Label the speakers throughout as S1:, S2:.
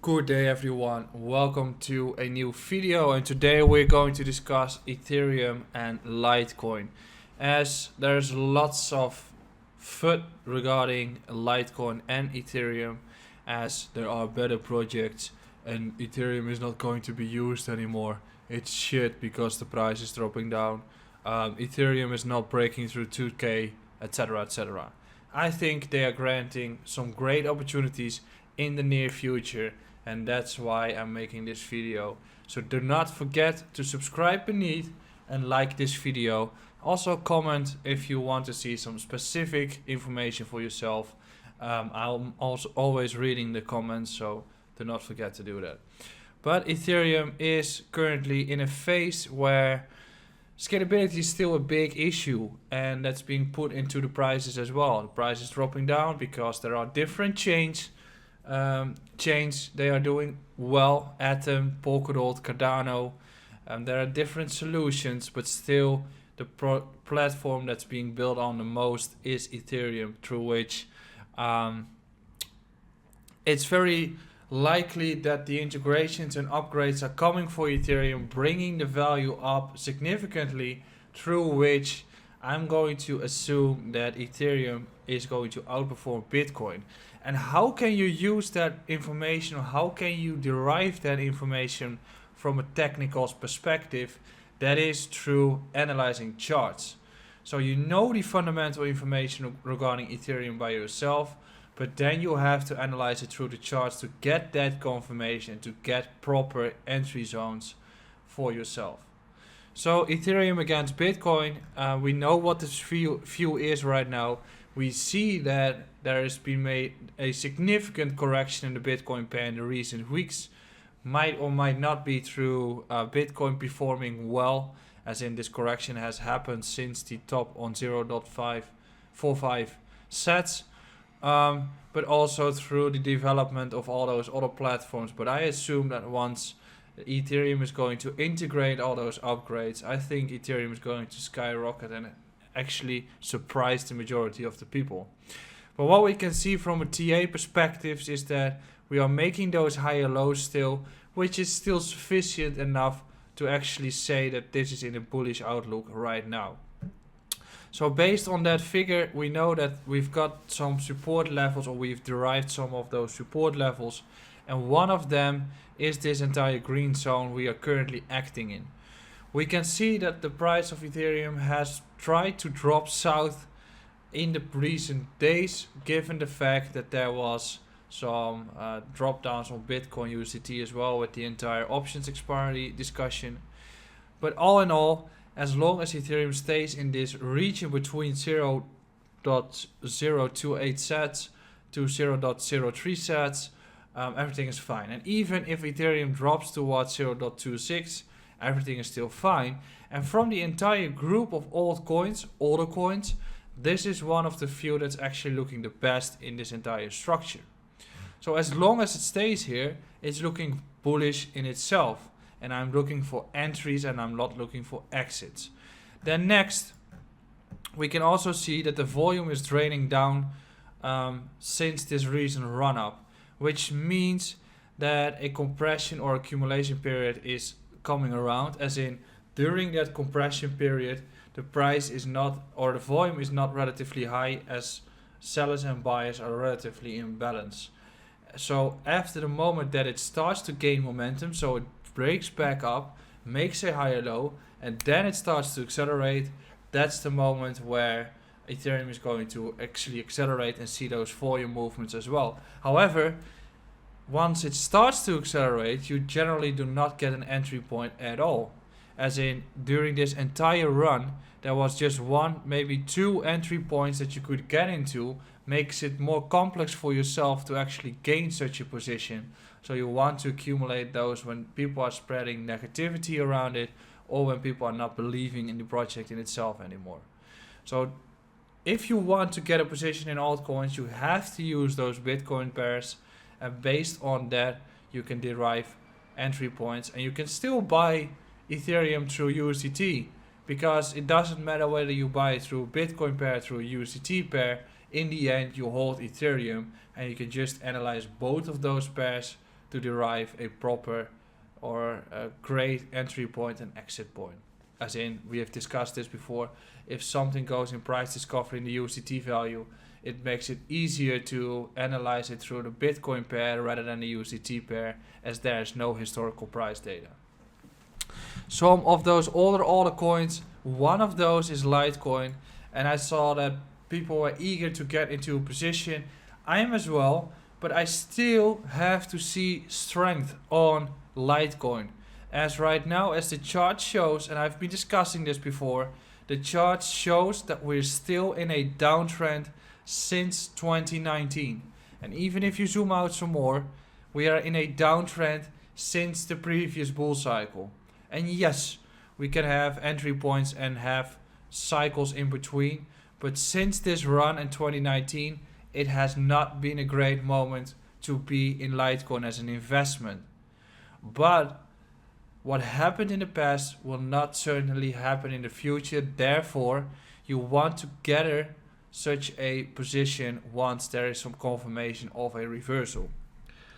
S1: Good day everyone, welcome to a new video, and today we're going to discuss Ethereum and Litecoin, as there's lots of FUD regarding Litecoin and Ethereum, as there are better projects and Ethereum is not going to be used anymore. It's shit because the price is dropping down. Ethereum is not breaking through 2k, etc, etc. I think they are granting some great opportunities in the near future, and that's why I'm making this video. So do not forget to subscribe beneath and like this video. Also comment if you want to see some specific information for yourself. I'm also always reading the comments, so do not forget to do that. But Ethereum is currently in a phase where scalability is still a big issue, and that's being put into the prices as well. The price is dropping down because there are different chains. They are doing well. Atom, Polkadot, Cardano. There are different solutions, but still the platform that's being built on the most is Ethereum, through which it's very likely that the integrations and upgrades are coming for Ethereum, bringing the value up significantly, through which I'm going to assume that Ethereum is going to outperform Bitcoin. And how can you use that information, or how can you derive that information from a technical perspective? That is through analyzing charts. So you know the fundamental information regarding Ethereum by yourself, but then you have to analyze it through the charts to get that confirmation, to get proper entry zones for yourself. So Ethereum against Bitcoin, we know what the view is right now. We see that there has been made a significant correction in the Bitcoin pair in the recent weeks. Might or might not be through Bitcoin performing well, as in this correction has happened since the top on 0.545 sats, but also through the development of all those other platforms. But I assume that once Ethereum is going to integrate all those upgrades, I think Ethereum is going to skyrocket and actually surprise the majority of the people. But what we can see from a TA perspective is that we are making those higher lows still, which is still sufficient enough to actually say that this is in a bullish outlook right now. So based on that figure, we know that we've got some support levels, or we've derived some of those support levels, and one of them is this entire green zone we are currently acting in. We can see that the price of Ethereum has tried to drop south in the recent days, given the fact that there was some drop downs on Bitcoin USDT as well, with the entire options expiry discussion. But all in all, as long as Ethereum stays in this region between 0.028 sats to 0.03 sats, everything is fine. And even if Ethereum drops towards 0.26, everything is still fine. And from the entire group of altcoins, older coins, this is one of the few that's actually looking the best in this entire structure. So as long as it stays here, it's looking bullish in itself. And I'm looking for entries, and I'm not looking for exits. Then next, we can also see that the volume is draining down since this recent run up, which means that a compression or accumulation period is coming around, as in during that compression period the price is not, or the volume is not relatively high, as sellers and buyers are relatively in balance. So after the moment that it starts to gain momentum, so it breaks back up, makes a higher low, and then it starts to accelerate, that's the moment where Ethereum is going to actually accelerate and see those volume movements as well. However, once it starts to accelerate, you generally do not get an entry point at all. As in, during this entire run, there was just one, maybe two entry points that you could get into. Makes it more complex for yourself to actually gain such a position. So you want to accumulate those when people are spreading negativity around it, or when people are not believing in the project in itself anymore. So if you want to get a position in altcoins, you have to use those Bitcoin pairs, and based on that you can derive entry points, and you can still buy Ethereum through USDT, because it doesn't matter whether you buy it through a Bitcoin pair, through a USDT pair. In the end, you hold Ethereum, and you can just analyze both of those pairs to derive a proper or a great entry point and exit point. As in, we have discussed this before, if something goes in price discovery in the USDT value, it makes it easier to analyze it through the Bitcoin pair rather than the USDT pair, as there is no historical price data. Some of those older coins, one of those is Litecoin, and I saw that people were eager to get into a position. I am as well, but I still have to see strength on Litecoin. As right now, as the chart shows, and I've been discussing this before, the chart shows that we're still in a downtrend since 2019. And even if you zoom out some more, we are in a downtrend since the previous bull cycle. And yes, we can have entry points and have cycles in between, but since this run in 2019, it has not been a great moment to be in Litecoin as an investment. But what happened in the past will not certainly happen in the future. Therefore, you want to gather such a position once there is some confirmation of a reversal.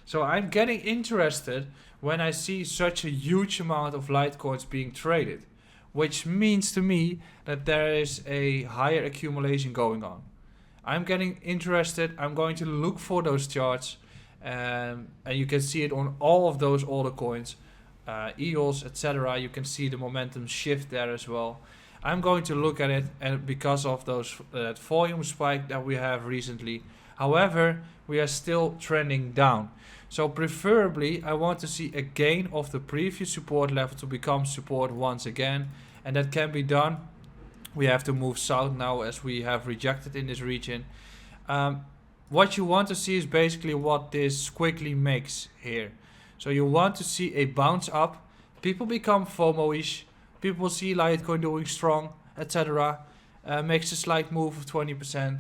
S1: So I'm getting interested when I see such a huge amount of Litecoins being traded, which means to me that there is a higher accumulation going on. I'm getting interested. I'm going to look for those charts, and you can see it on all of those older coins, Eagles, etc. You can see the momentum shift there as well. I'm going to look at it, and because of those that volume spike that we have recently. However, we are still trending down. So preferably, I want to see a gain of the previous support level to become support once again, and that can be done. We have to move south now as we have rejected in this region. What you want to see is basically what this quickly makes here. So you want to see a bounce up. People become FOMO-ish. People see Litecoin doing strong, etc. Makes a slight move of 20%.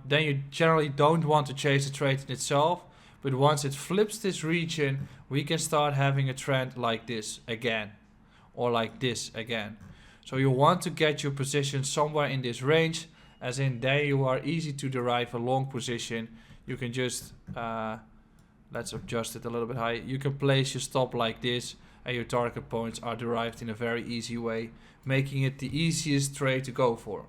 S1: Then you generally don't want to chase the trade in itself. But once it flips this region, we can start having a trend like this again. Or like this again. So you want to get your position somewhere in this range. As in, there you are easy to derive a long position. You can just, let's adjust it a little bit higher. You can place your stop like this, and your target points are derived in a very easy way, making it the easiest trade to go for.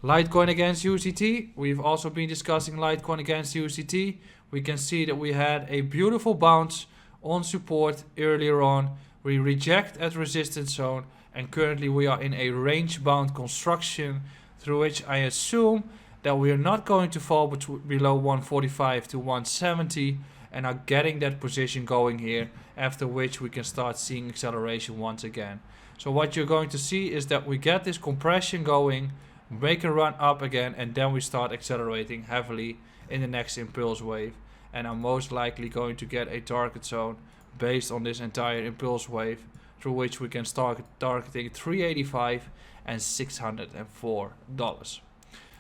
S1: Litecoin against USDT. We've also been discussing Litecoin against USDT. We can see that we had a beautiful bounce on support earlier on. We reject at resistance zone, and currently we are in a range bound construction through which I assume that we are not going to fall below 145 to 170 and are getting that position going here, after which we can start seeing acceleration once again. So what you're going to see is that we get this compression going, make a run up again, and then we start accelerating heavily in the next impulse wave, and I'm most likely going to get a target zone based on this entire impulse wave, through which we can start targeting $385 and $604.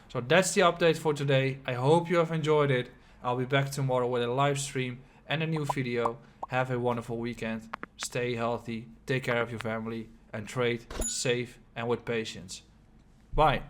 S1: So that's the update for today. I hope you have enjoyed it. I'll be back tomorrow with a live stream and a new video. Have a wonderful weekend. Stay healthy, take care of your family, and trade safe and with patience. Bye.